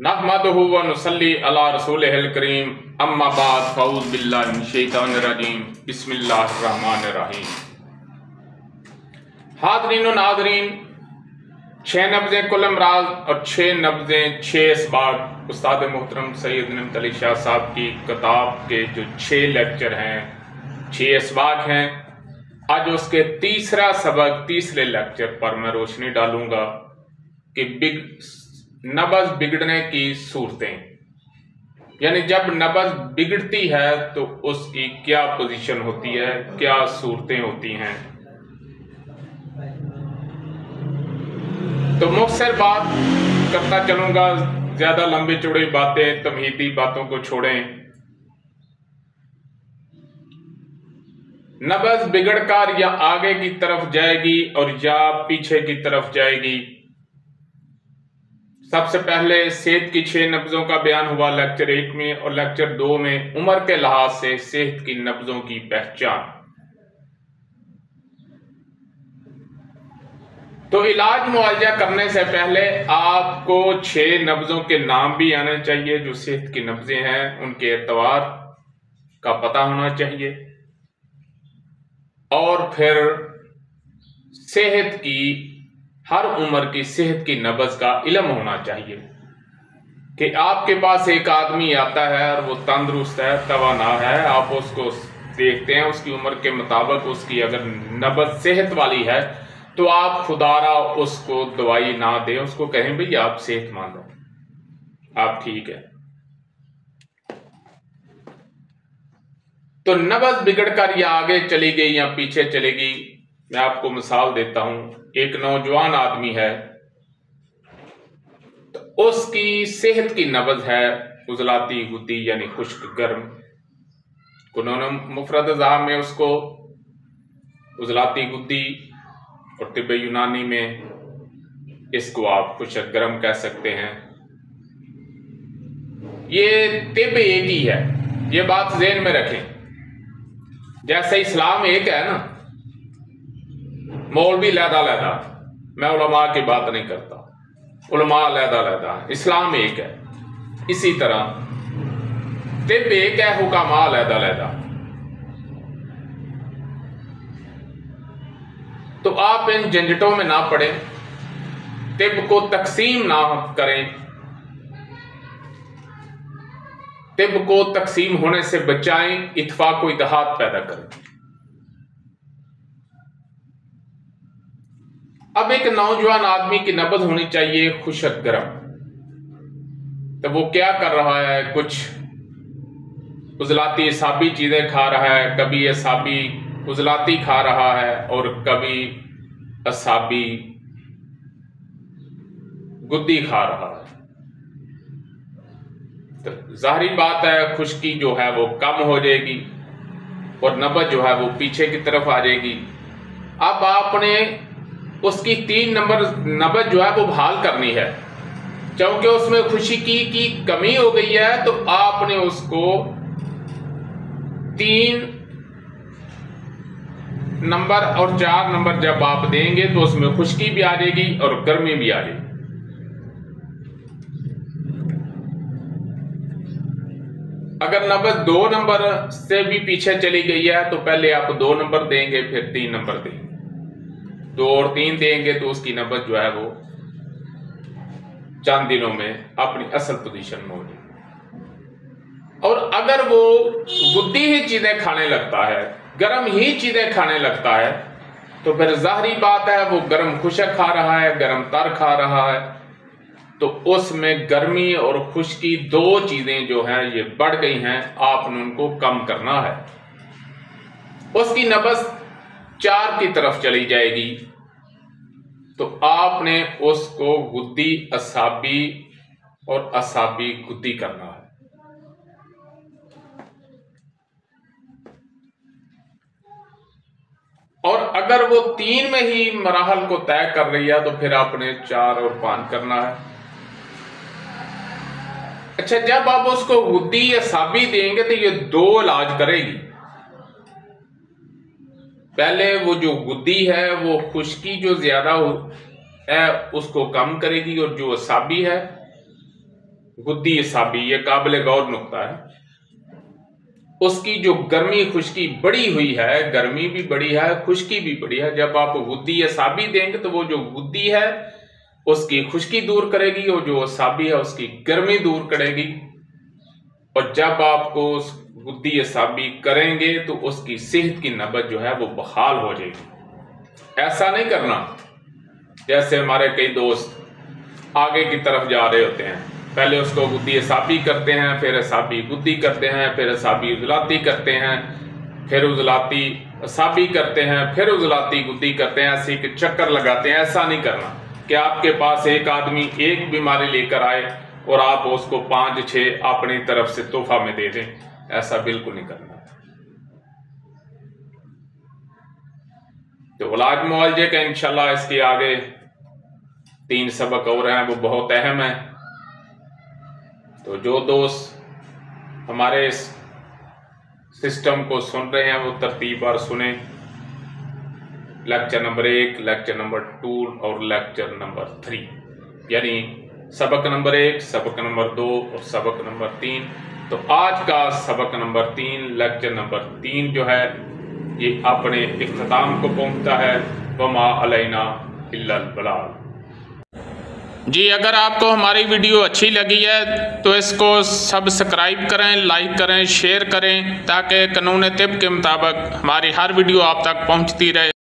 नहमदुहु व नुसल्ली अला रसूलिहिल करीम अम्मा बाद फ़ऊज़ बिल्लाहि मिनश शैतानिर रजीम बिस्मिल्लाहिर रहमानिर रहीम। हाज़रीन व नाज़रीन, 6 नब्ज़ें कुल अमराज़ और 6 नब्ज़ें 6 असबाब उस्ताद मोहतरम सैयद निअमत अली शाह साहब की किताब के जो 6 लेक्चर हैं, 6 असबाब हैं। आज उसके तीसरा सबक, तीसरे लेक्चर पर मैं रोशनी डालूंगा कि नब्ज़ बिगड़ने की सूरतें, यानी जब नब्ज़ बिगड़ती है तो उसकी क्या पोजीशन होती है, क्या सूरतें होती हैं। तो मुख्तसर बात करता चलूंगा, ज्यादा लंबी चौड़ी बातें, तमहीदी बातों को छोड़ें। नब्ज़ बिगड़कर या आगे की तरफ जाएगी और या पीछे की तरफ जाएगी। सबसे पहले सेहत की 6 नब्ज़ों का बयान हुआ लेक्चर 1 में, और लेक्चर 2 में उम्र के लिहाज से सेहत की नब्ज़ों की पहचान। तो इलाज मुआवजा करने से पहले आपको 6 नब्ज़ों के नाम भी आने चाहिए जो सेहत की नब्ज़ें हैं, उनके एतवार का पता होना चाहिए, और फिर सेहत की, हर उम्र की सेहत की नब्ज़ का इल्म होना चाहिए कि आपके पास एक आदमी आता है और वो तंदुरुस्त है, तवाना है, आप उसको देखते हैं, उसकी उम्र के मुताबिक उसकी अगर नब्ज़ सेहत वाली है तो आप खुदारा उसको दवाई ना दें, उसको कहें भाई आप सेहतमंद हो, आप ठीक है। तो नब्ज़ बिगड़कर या आगे चली गई या पीछे चलेगी। मैं आपको मिसाल देता हूं, एक नौजवान आदमी है तो उसकी सेहत की नब्ज़ है उजलाती गुद्दी यानी खुश्क गर्म। उन्होंने मुफरद ज़ाम में उसको उजलाती गुद्दी और तिब्बे यूनानी में इसको आप खुश्क गर्म कह सकते हैं। ये तिब एक ही है, ये बात ज़हन में रखें। जैसे इस्लाम एक है ना, मौलवी लहदा, मैं उलमा की बात नहीं करता, उलमा लहदा, इस्लाम एक है। इसी तरह तिब एक है, हुकामा लहदा। तो आप इन झंझटों में ना पड़े, तिब को तकसीम ना करें, तिब को तकसीम होने से बचाएं, इत्तेफाक व इत्तेहाद पैदा करें। अब एक नौजवान आदमी की नब्ज़ होनी चाहिए खुश्क गर्म। तो वो क्या कर रहा है, कुछ उजलाती असाबी चीजें खा रहा है, कभी असाबी उजलाती खा रहा है और कभी असाबी गुद्दी खा रहा है। तो जाहिर बात है खुश्की जो है वो कम हो जाएगी और नब्ज़ जो है वो पीछे की तरफ आ जाएगी। अब आपने उसकी 3 नंबर नब्ज़ जो है वो बहाल करनी है, क्योंकि उसमें खुश्की की कमी हो गई है। तो आपने उसको 3 नंबर और 4 नंबर जब आप देंगे तो उसमें खुश्की भी आ जाएगी और गर्मी भी आ जाएगी। अगर नब्ज़ 2 नंबर से भी पीछे चली गई है तो पहले आप 2 नंबर देंगे, फिर 3 नंबर देंगे, 2 और 3 देंगे तो उसकी नब्ज़ जो है वो चंद दिनों में अपनी असल पोजीशन में हो जाएगी। और अगर वो गुद्दी ही चीजें खाने लगता है, गर्म ही चीजें खाने लगता है, तो फिर जाहिर बात है वो गर्म खुश्क खा रहा है, गर्म तर खा रहा है, तो उसमें गर्मी और खुश्की 2 चीजें जो हैं ये बढ़ गई हैं, आपने उनको कम करना है। उसकी नब्ज़ 4 की तरफ चली जाएगी तो आपने उसको गुद्दी असाबी और असाबी गुद्दी करना है। और अगर वो 3 में ही मराहल को तय कर रही है तो फिर आपने 4 और 5 करना है। अच्छा, जब आप उसको गुद्दी असाबी देंगे तो ये 2 इलाज करेगी। पहले वो जो गुद्दी है वो खुश्की जो ज्यादा है उसको कम करेगी, और जो असाबी है गुद्दी असाबी, ये काबिल गौर नुक्ता है, उसकी जो गर्मी खुश्की बढ़ी हुई है, गर्मी भी बढ़ी है, खुश्की भी बढ़ी है। जब आप गुद्दी असाबी देंगे तो वो जो गुद्दी है उसकी खुश्की दूर करेगी और जो असाबी है उसकी गर्मी दूर करेगी। और जब आपको उस गुद्दी असाबी करेंगे तो उसकी सेहत की नब्ज जो है वो बहाल हो जाएगी। ऐसा नहीं करना जैसे हमारे कई दोस्त आगे की तरफ जा रहे होते हैं, पहले उसको गुद्दी असाबी करते हैं, फिर असाबी गुद्दी करते हैं, फिर असाबी उजलाती करते हैं, फिर उजलाती असाबी करते हैं, फिर उजलाती गुद्दी करते हैं, ऐसे एक चक्कर लगाते हैं। ऐसा नहीं करना कि आपके पास एक आदमी एक बीमारी लेकर आए और आप उसको 5-6 अपनी तरफ से तोहफा में दे दें, ऐसा बिल्कुल नहीं करना। तो इलाज मुआवजे का इंशाल्लाह इसके आगे 3 सबक और हैं, वो बहुत अहम है। तो जो दोस्त हमारे इस सिस्टम को सुन रहे हैं वो तरतीबवार सुने, लेक्चर नंबर 1, लेक्चर नंबर 2 और लेक्चर नंबर 3, यानी सबक नंबर 1, सबक नंबर 2 और सबक नंबर 3। तो आज का सबक नंबर 3, लेक्चर नंबर 3 जो है ये अपने इख्तिताम को पहुंचता है। वमा अलैना इल्लल बलाग। जी, अगर आपको हमारी वीडियो अच्छी लगी है तो इसको सब्सक्राइब करें, लाइक करें, शेयर करें, ताकि कानून तिब के मुताबिक हमारी हर वीडियो आप तक पहुंचती रहे।